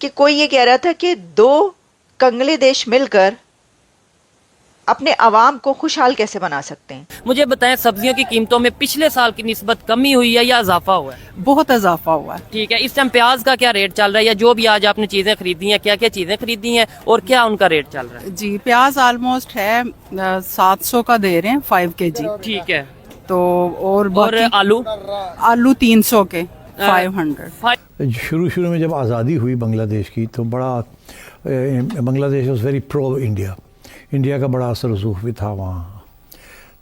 कि कोई ये कह रहा था कि दो कंगले देश मिलकर अपने अवाम को खुशहाल कैसे बना सकते हैं। मुझे बताएं, सब्जियों की कीमतों में पिछले साल की निस्बत कमी हुई है या इजाफा हुआ है? बहुत इजाफा हुआ है। ठीक है, इस टाइम प्याज का क्या रेट चल रहा है, या जो भी आज आपने चीजें खरीदी हैं, क्या क्या चीजें खरीदी हैं और क्या उनका रेट चल रहा है? जी, प्याज ऑलमोस्ट है 700 का दे रहे हैं 5 kg। ठीक है। तो और और आलू? आलू 300 के 500। शुरू में जब आज़ादी हुई बांग्लादेश की तो बड़ा Bangladesh was very pro India. India का बड़ा असर रसूख भी था वहाँ।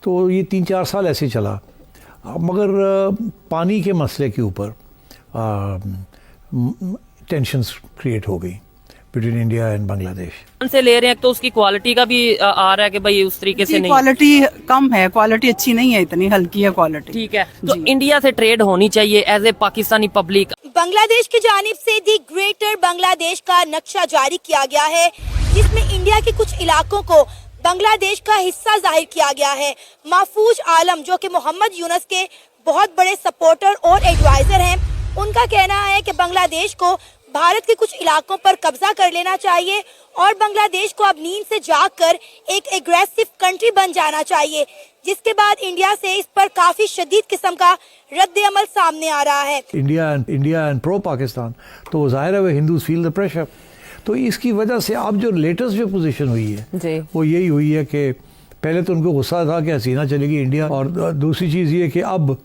तो ये 3-4 साल ऐसे चला, मगर पानी के मसले के ऊपर टेंशन्स क्रिएट हो गई बिटवीन इंडिया एंड बांग्लादेश। से ले रहे हैं तो उसकी क्वालिटी का भी आ रहा है कि भाई उस तरीके से नहीं, क्वालिटी कम है, क्वालिटी अच्छी नहीं है, इतनी हल्की है क्वालिटी। ठीक है, तो इंडिया से ट्रेड होनी चाहिए as a Pakistani public. Bangladesh की जानिब से दी ग्रेटर बांग्लादेश का नक्शा जारी किया गया है, जिसमें इंडिया के कुछ इलाकों को बांग्लादेश का हिस्सा जाहिर किया गया है। महफूज आलम, जो कि मोहम्मद यूनुस के बहुत बड़े सपोर्टर और एडवाइजर हैं, उनका कहना है कि बांग्लादेश को भारत के कुछ इलाकों पर कब्जा कर लेना चाहिए और बांग्लादेश को अब नींद से जागकर एक एग्रेसिव कंट्री बन जाना चाहिए, जिसके बाद इंडिया से इस पर काफी शदीद किस्म का रद्द अमल सामने आ रहा है। इंडिया एंड प्रो पाकिस्तान, तो जाहिर है वे हिंदूज फील द प्रेशर। तो इसकी वजह से अब जो लेटेस्ट जो पोजीशन हुई है वो यही हुई है कि पहले तो उनको गुस्सा था कि हसीना चलेगी इंडिया, और दूसरी चीज़ ये कि अब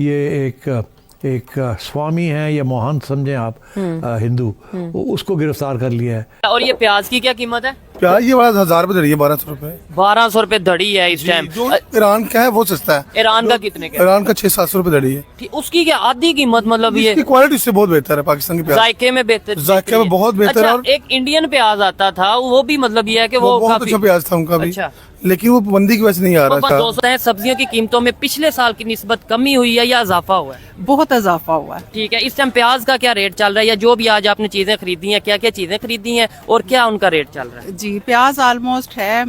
ये एक स्वामी है या मोहन समझें आप, हिंदू, उसको गिरफ्तार कर लिया है। और ये प्याज की क्या कीमत है? प्याज ये 1000 रुपए धड़ी है, 1200 रुपए। 1200 रुपए धड़ी है इस टाइम। जो ईरान का है वो सस्ता है। ईरान का कितने का? ईरान का 600-700 रुपए धड़ी है। उसकी क्या आधी कीमत, मतलब ये क्वालिटी से बहुत बेहतर है पाकिस्तान की प्याज। जायके में बेहतर, जायके में बहुत बेहतर है। अच्छा, एक इंडियन प्याज आता था वो भी मतलब ये है कि वो बहुत अच्छा प्याज था उनका भी। अच्छा, लेकिन वो बंदी की वजह से नहीं आ रहा था। सब्जियों की कीमतों में पिछले साल की निस्बत कमी हुई है या इजाफा हुआ है? बहुत इजाफा हुआ है। ठीक है, इस टाइम प्याज का क्या रेट चल रहा है, या जो भी आज आपने चीजें खरीदी हैं, क्या क्या चीजें खरीदी हैं और क्या उनका रेट चल रहा है? जी, प्याज ऑलमोस्ट है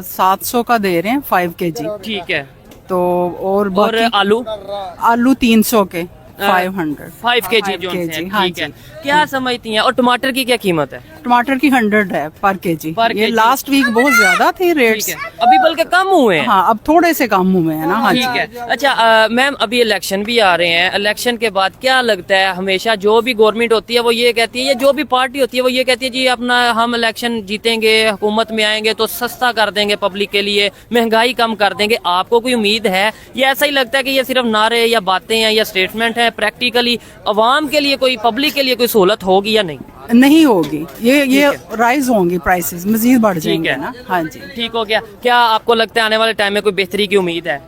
700 का दे रहे हैं 5 kg। ठीक है। तो और आलू 300 के 500 5 kg जो हैं, ठीक है। क्या समझती हैं? और टमाटर की क्या कीमत है? टमाटर की 100 है पर केजी। ये लास्ट वीक बहुत ज्यादा थे रेट्स, अभी बल्कि कम हुए हैं। हाँ, अब थोड़े से कम हुए हैं ना। हाँ, ठीक है। अच्छा मैम, अभी इलेक्शन भी आ रहे हैं, इलेक्शन के बाद क्या लगता है, हमेशा जो भी गवर्नमेंट होती है वो ये कहती है, या जो भी पार्टी होती है वो ये कहती है जी अपना हम इलेक्शन जीतेंगे, हुकूमत में आएंगे तो सस्ता कर देंगे पब्लिक के लिए, महंगाई कम कर देंगे। आपको कोई उम्मीद है, या ऐसा ही लगता है कि ये सिर्फ नारे या बातें हैं या स्टेटमेंट है, प्रैक्टिकली अवाम के लिए कोई, पब्लिक के लिए कोई सहूलत होगी या नहीं? नहीं होगी। ये राइज होंगी, प्राइसेस मजीद बढ़ जाएंगे ना। हाँ जी, ठीक हो गया। क्या आपको लगता है आने वाले टाइम में कोई बेहतरी की उम्मीद है?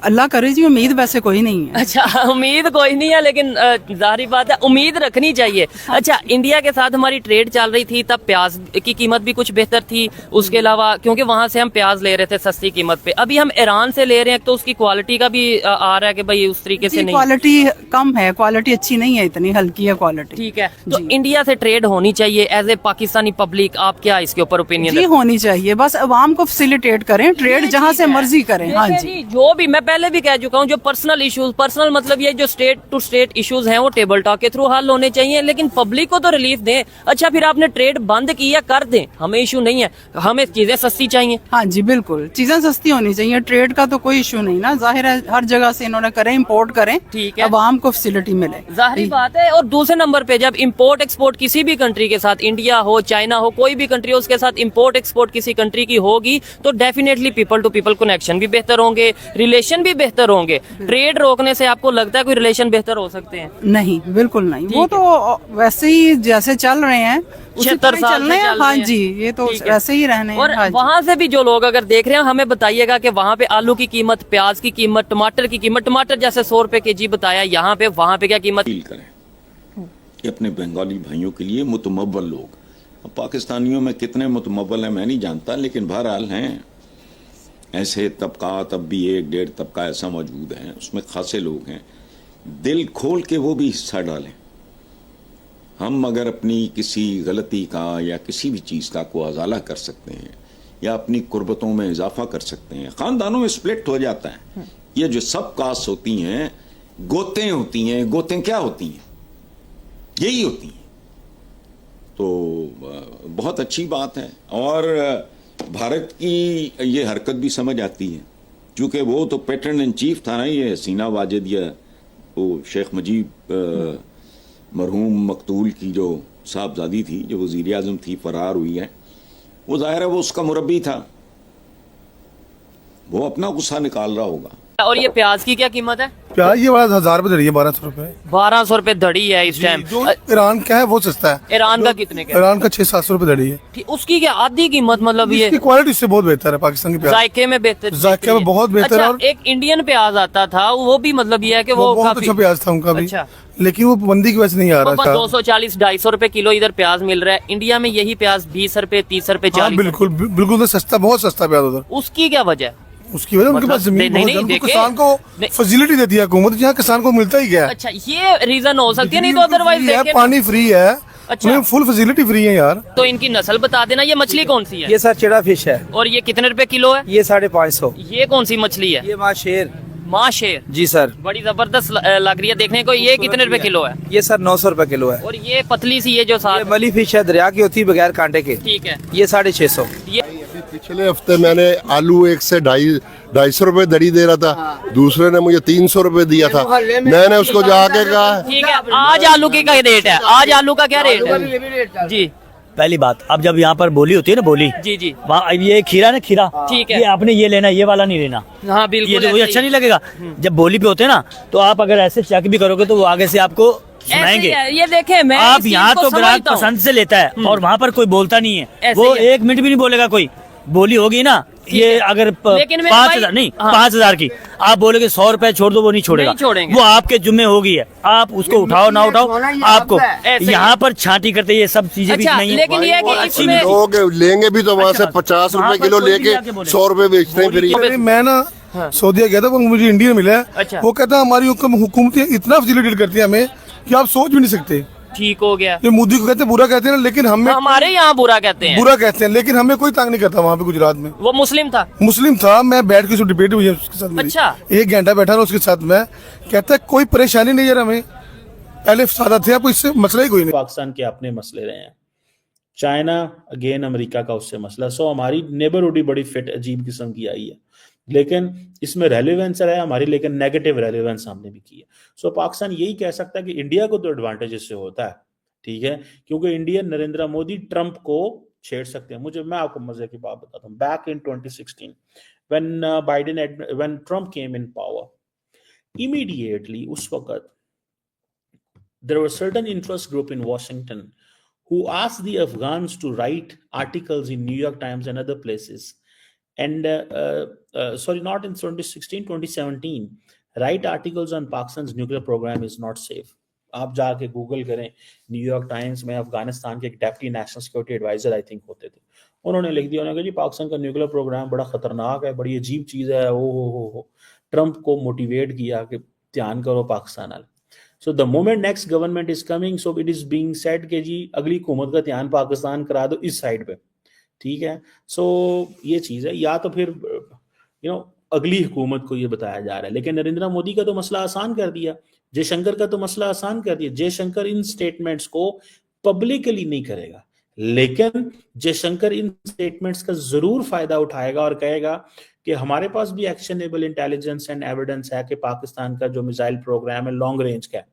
अल्लाह करे जी, उम्मीद वैसे कोई नहीं है। अच्छा, उम्मीद कोई नहीं है, लेकिन जाहिर बात है उम्मीद रखनी चाहिए। अच्छा, इंडिया के साथ हमारी ट्रेड चल रही थी तब प्याज की कीमत भी कुछ बेहतर थी, उसके अलावा क्योंकि वहां से हम प्याज ले रहे थे सस्ती कीमत पे। अभी हम ईरान से ले रहे हैं तो उसकी क्वालिटी का भी आ रहा है कि भाई उस तरीके से नहीं, क्वालिटी कम है, क्वालिटी अच्छी नहीं है, इतनी हल्की है क्वालिटी। ठीक है, तो इंडिया से ट्रेड होनी चाहिए एज ए पाकिस्तानी पब्लिक, आप क्या इसके ऊपर ओपिनियन? जी, होनी चाहिए, बस अवाम को फैसिलिटेट करें, ट्रेड जहाँ से मर्जी करें। हाँ जी, जो भी मैं पहले भी कह चुका हूँ, जो पर्सनल इश्यूज, पर्सनल मतलब ये जो स्टेट टू स्टेट इश्यूज हैं वो टेबल टॉक के थ्रू हल होने चाहिए, लेकिन पब्लिक को तो रिलीफ दें। अच्छा, फिर आपने ट्रेड बंद किया, कर दें, हमें इशू नहीं है, हमें चीजें सस्ती चाहिए। हाँ जी, बिल्कुल, चीजें सस्ती होनी चाहिए, ट्रेड का तो कोई इशू नहीं ना। जाहिर है हर जगह से इन्होंने करें, इम्पोर्ट करें, ठीक है, अवाम को फैसिलिटी मिले, जाहिर बात है। और दूसरे नंबर पे जब इम्पोर्ट एक्सपोर्ट किसी भी कंट्री के साथ, इंडिया हो, चाइना हो, कोई भी कंट्री हो, उसके साथ इम्पोर्ट एक्सपोर्ट किसी कंट्री की होगी तो definitely people to people connection भी बेहतर होंगे, रिलेशन भी बेहतर होंगे। ट्रेड रोकने से आपको लगता है कोई रिलेशन बेहतर हो सकते हैं? नहीं, बिल्कुल नहीं। वो तो वैसे ही जैसे चल रहे हैं 76 साल चल रहे हैं। हाँ जी, ये तो वैसे ही रहने हैं। और हाँ, वहाँ से भी जो लोग अगर देख रहे हैं, हमें बताइएगा कि वहाँ पे आलू की कीमत, प्याज की कीमत, टमाटर की कीमत, टमाटर जैसे 100 रुपए केजी बताया, यहाँ पे वहाँ पे क्या कीमत? फील करें कि अपने बंगाली भाइयों के लिए मुतमव्वल लोग, पाकिस्तानियों में कितने मुतमव्वल हैं मैं नहीं जानता, लेकिन बहरहाल हैं ऐसे तबकात, अब भी 1-1.5 तबका ऐसा मौजूद है, उसमें खासे लोग हैं। दिल खोल के वो भी हिस्सा डालें। हम अगर अपनी किसी गलती का या किसी भी चीज़ का को अजाला कर सकते हैं या अपनी कुर्बतों में इजाफा कर सकते हैं, ख़ानदानों में स्प्लिट हो जाता है। ये जो सब कास्ट होती हैं, गोतें होती हैं, गोतें क्या होती हैं? यही होती हैं। तो बहुत अच्छी बात है। और भारत की ये हरकत भी समझ आती है, क्योंकि वो तो पैटर्न इन चीफ था ना, ये हसीना वाजिद या वो शेख मुजीब मरहूम मकतूल की जो साहबजादी थी, जो वज़ीर आज़म थी, फरार हुई है, वो ज़ाहिर है वो उसका मुरब्बी था, वो अपना गुस्सा निकाल रहा होगा। और ये प्याज की क्या कीमत है? प्याज ये वाला 1000 रुपए धड़ी है, 1200 रुपए। 1200 रुपए धड़ी है इस टाइम। जो ईरान का है वो सस्ता है। ईरान का कितने का? ईरान का 600-700 रुपए धड़ी है। ठीक, उसकी क्या आधी कीमत? मतलब ये इसकी क्वालिटी से बहुत बेहतर है पाकिस्तान की प्याज। जायके में बेहतर, जायके में बहुत बेहतर है। अच्छा, एक इंडियन प्याज आता था, वो भी मतलब ये है कि वो बहुत अच्छा प्याज था उनका भी। अच्छा। लेकिन वो पाबंदी की वजह से नहीं आ रहा था। 240-250 रुपए किलो इधर प्याज मिल रहा है, इंडिया में यही प्याज 20 रुपए 30 रुपए 40। बिल्कुल बिल्कुल सस्ता, बहुत सस्ता प्याज उधर। उसकी क्या वजह है? उसकी वजह उनके पास जमीन बहुत है, उनको किसान को फैसिलिटी देती है हुकूमत, जहाँ किसान को मिलता ही क्या है। अच्छा, ये रीजन हो सकती है, नहीं तो अदरवाइज देखें पानी फ्री है। अच्छा, उन्हें फुल फैसिलिटी फ्री है यार। तो इनकी नस्ल बता देना। ये मछली कौन सी है? ये सर चिड़ा फिश है। और ये कितने रुपए किलो है? ये 550। ये कौन सी मछली है? ये माँ शेर। माँ शेर जी सर, बड़ी जबरदस्त लग रही है देखने को। ये कितने रुपए किलो है? ये सर 900 रुपए किलो है। और ये पतली सी ये जो ये साथ मली फिश है, दरिया की होती है, बगैर कांटे के। ठीक है, ये 650। ये पिछले हफ्ते मैंने आलू 1 से 250 रुपए दरी दे रहा था, दूसरे ने मुझे 300 रुपए दिया था। मैंने उसको जाके कहा, ठीक है, आज आलू की क्या रेट है? आज आलू का क्या रेट है जी? पहली बात, अब जब यहाँ पर बोली होती है ना, बोली जी जी, वहाँ ये खीरा ना, खीरा, ठीक है, ये आपने ये लेना, ये वाला नहीं लेना। हाँ बिल्कुल, ये तो वही अच्छा नहीं लगेगा। जब बोली पे होते हैं ना, तो आप अगर ऐसे चेक भी करोगे तो वो आगे से आपको सुनाएंगे। ये देखें, मैं आप यहाँ तो ग्राहक पसंद से लेता है और वहाँ पर कोई बोलता नहीं है, वो 1 मिनट भी नहीं बोलेगा। कोई बोली होगी ना, ये अगर 5,000 नहीं, 5,000 की आप बोलोगे 100 रुपए छोड़ दो, वो नहीं छोड़ेगा, वो आपके जुम्मे होगी है। आप उसको उठाओ ना उठाओ, आपको यहाँ पर छांटी करते ये सब चीजें भी नहीं है। लेकिन ये कि इसमें लोग लेंगे भी तो वहाँ से 50 रुपए किलो लेके 100 रुपए बेचते हैं फिर। मैं ना सऊदीया गया था, वो मुझे इंडियन मिला है। अच्छा। वो कहता है हमारी हुकूमतें इतना फैसिलिटेट करती है हमें कि आप सोच भी नहीं सकते। ठीक हो गया। ये मोदी को कहते हैं बुरा कहते हैं ना, लेकिन हमें हमारे यहाँ बुरा कहते हैं, बुरा कहते हैं, लेकिन हमें कोई तंग नहीं करता। वहाँ पे गुजरात में वो मुस्लिम था, मुस्लिम था। मैं बैठ के डिबेट हुई है उसके साथ मेरी। अच्छा। 1 घंटा बैठा रहा उसके साथ में, कहता है कोई परेशानी नहीं यार, हमें पहले सादा थे, आपको इससे मसला ही कोई नहीं। पाकिस्तान के अपने मसले रहे हैं, चाइना अगेन अमेरिका का उससे मसला। सो हमारी नेबरहुड ही बड़ी फिट अजीब किस्म की आई है, लेकिन इसमें रेलेवेंस है हमारी, लेकिन नेगेटिव रेलेवेंस हमने भी की है। सो पाकिस्तान यही कह सकता है कि इंडिया को तो एडवांटेज इससे होता है, ठीक है, क्योंकि इंडिया नरेंद्र मोदी ट्रंप को छेड़ सकते हैं। मैं आपको मजे की बात बताता हूँ। Back in 2016 when Trump came in power, immediately उस वक्त there was certain interest group in Washington who asked the Afghans to write articles in New York Times and other places, and sorry, not in 2016, 2017, write articles on Pakistan's nuclear program is not safe. आप जाके Google करें, New York times में अफगानिस्तान के एक deputy national security adviser I think होते थे, उन्होंने लिख दिया, उन्होंने कहा जी पाकिस्तान का न्यूक्लियर प्रोग्राम बड़ा खतरनाक है, बड़ी अजीब चीज है। हो ट्रंप को मोटिवेट किया कि ध्यान करो पाकिस्तान वाले। So the moment next government is coming, so it is being said कि जी अगली हुकूमत का ध्यान पाकिस्तान करा दो इस साइड पे, ठीक है। सो ये चीज है, या तो फिर अगली हुकूमत को ये बताया जा रहा है। लेकिन नरेंद्र मोदी का तो मसला आसान कर दिया, जयशंकर का तो मसला आसान कर दिया। जयशंकर इन स्टेटमेंट्स को पब्लिकली नहीं करेगा, लेकिन जयशंकर इन स्टेटमेंट्स का जरूर फायदा उठाएगा और कहेगा कि हमारे पास भी एक्शनेबल इंटेलिजेंस एंड एविडेंस है कि पाकिस्तान का जो मिसाइल प्रोग्राम है लॉन्ग रेंज का है,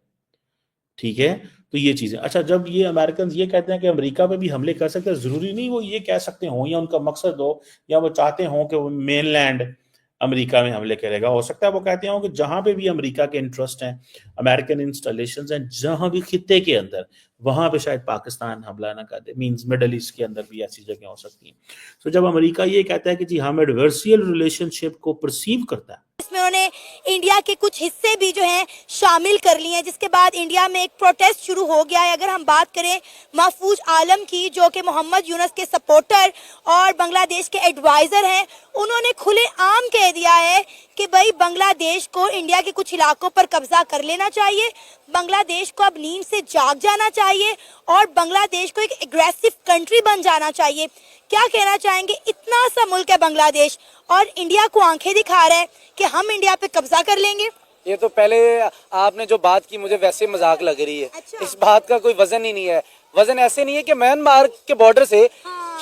ठीक है। तो ये चीजें, अच्छा, जब ये अमेरिकन ये कहते हैं कि अमेरिका पे भी हमले कर सकते हैं, जरूरी नहीं वो ये कह सकते हो या उनका मकसद हो या वो चाहते हो कि वो मेनलैंड अमेरिका में हमले करेगा। हो सकता है वो कहते हो कि जहां पे भी अमेरिका के इंटरेस्ट हैं, अमेरिकन इंस्टॉलेशंस हैं, जहां भी खित्ते के अंदर, वहां पे शायद पाकिस्तान हमला ना कर दे। मींस मिडल ईस्ट के अंदर भी ऐसी जगह हो सकती हैं। तो जब अमेरिका ये कहता है कि जी हम एडवर्सियल रिलेशनशिप को परसीव करता है, इसमें उन्होंने इंडिया के कुछ हिस्से भी जो हैं शामिल कर लिए हैं, जिसके बाद इंडिया में एक प्रोटेस्ट शुरू हो गया है। अगर हम बात करें महफूज आलम की, जो कि मोहम्मद यूनुस के सपोर्टर और बांग्लादेश के एडवाइजर हैं, उन्होंने खुले आम कह दिया है कि भाई बांग्लादेश को इंडिया के कुछ इलाकों पर कब्जा कर लेना चाहिए, बांग्लादेश को अब नींद से जाग जाना चाहिए और बांग्लादेश को एक एग्रेसिव कंट्री बन जाना चाहिए। क्या कहना चाहेंगे? इतना सा मुल्क है बांग्लादेश और इंडिया को आंखें दिखा रहा है कि हम इंडिया पे कब्जा कर लेंगे। ये तो पहले आपने जो बात की मुझे वैसे मजाक लग रही है। अच्छा। इस बात का कोई वजन ही नहीं है। वजन ऐसे नहीं है कि म्यांमार के बॉर्डर से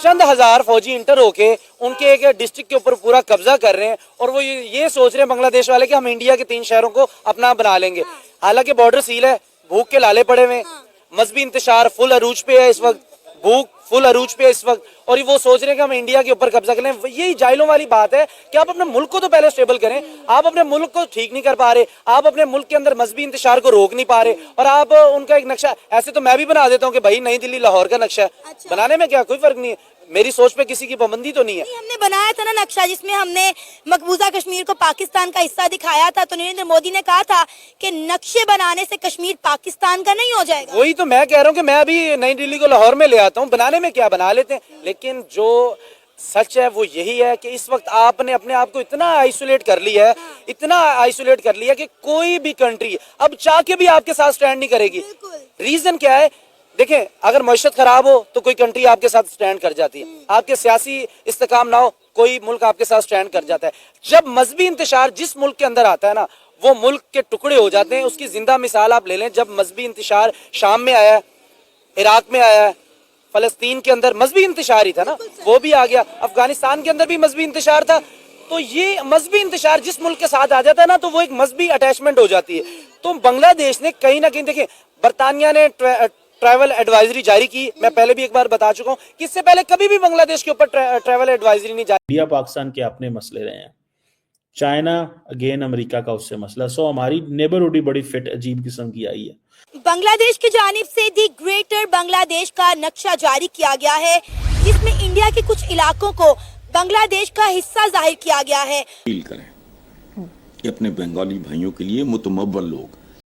चंद हजार फौजी इंटर होके उनके एक डिस्ट्रिक्ट के ऊपर पूरा कब्जा कर रहे हैं और वो ये सोच रहे हैं बांग्लादेश वाले कि हम इंडिया के 3 शहरों को अपना बना लेंगे। हालांकि बॉर्डर सील है, भूख के लाले पड़े हुए, मजहबी इंतशार फुल अरूज पे है इस वक्त, भूख फुल अरूज पे इस वक्त, और ये वो सोच रहे हैं कि हम इंडिया के ऊपर कब्जा कर लें। यही जाहिलों वाली बात है कि आप अपने मुल्क को तो पहले स्टेबल करें। आप अपने मुल्क को ठीक नहीं कर पा रहे, आप अपने मुल्क के अंदर मजहबी इंतशार को रोक नहीं पा रहे, और आप उनका एक नक्शा, ऐसे तो मैं भी बना देता हूँ कि भाई नई दिल्ली लाहौर का नक्शा है, बनाने में क्या कोई फर्क नहीं है, मेरी सोच पे किसी की पाबंदी तो नहीं है। हमने बनाया था ना नक्शा जिसमें हमने मकबूजा कश्मीर को पाकिस्तान का हिस्सा दिखाया था, तो नरेंद्र मोदी ने कहा था कि नक्शे बनाने से कश्मीर पाकिस्तान का नहीं हो जाएगा। वही तो मैं कह रहा हूँ कि मैं अभी नई दिल्ली को लाहौर में ले आता हूँ, बनाने में क्या, बना लेते हैं। लेकिन जो सच है वो यही है कि इस वक्त आपने अपने आप को इतना आइसोलेट कर लिया है, इतना आइसोलेट कर लिया कि कोई भी कंट्री अब चाह के भी आपके साथ स्टैंड नहीं करेगी। रीजन क्या है, देखें, अगर मईशत खराब हो तो कोई कंट्री आपके साथ स्टैंड कर जाती है, आपके सियासी इस्तेकाम ना हो कोई मुल्क आपके साथ स्टैंड कर जाता है। जब मजहबी इंतशार जिस मुल्क के अंदर आता है ना, वो मुल्क के टुकड़े हो जाते हैं। उसकी जिंदा मिसाल आप ले लें, जब मजहबी इंतशार शाम में आया है, इराक में आया है, फलस्तीन के अंदर मजहबी इंतशार ही था ना, वो भी आ गया, अफगानिस्तान के अंदर भी मजहबी इंतशार था। तो ये मजहबी इंतशार जिस मुल्क के साथ आ जाता है ना, तो वो एक मजहबी अटैचमेंट हो जाती है। तो बांग्लादेश ने कहीं ना कहीं, देखिए, बरतानिया ने ट्रैवल एडवाइजरी जारी की, मैं पहले भी एक बार बता चुका हूँ कि इससे पहले कभी भी बांग्लादेश के ऊपर ट्रैवल एडवाइजरी नहीं जारी। इंडिया पाकिस्तान के अपने मसले रहे हैं, चाइना अगेन अमेरिका का उससे मसला, सो हमारी नेबरहुड ही बड़ी फिट अजीब किस्म की आई है। बांग्लादेश की जानिब से दी ग्रेटर बांग्लादेश का नक्शा जारी किया गया है, जिसमें इंडिया के कुछ इलाकों को बांग्लादेश का हिस्सा जाहिर किया गया है। अपील करें कि अपने बंगाली भाइयों के लिए मुतमव्वल लोग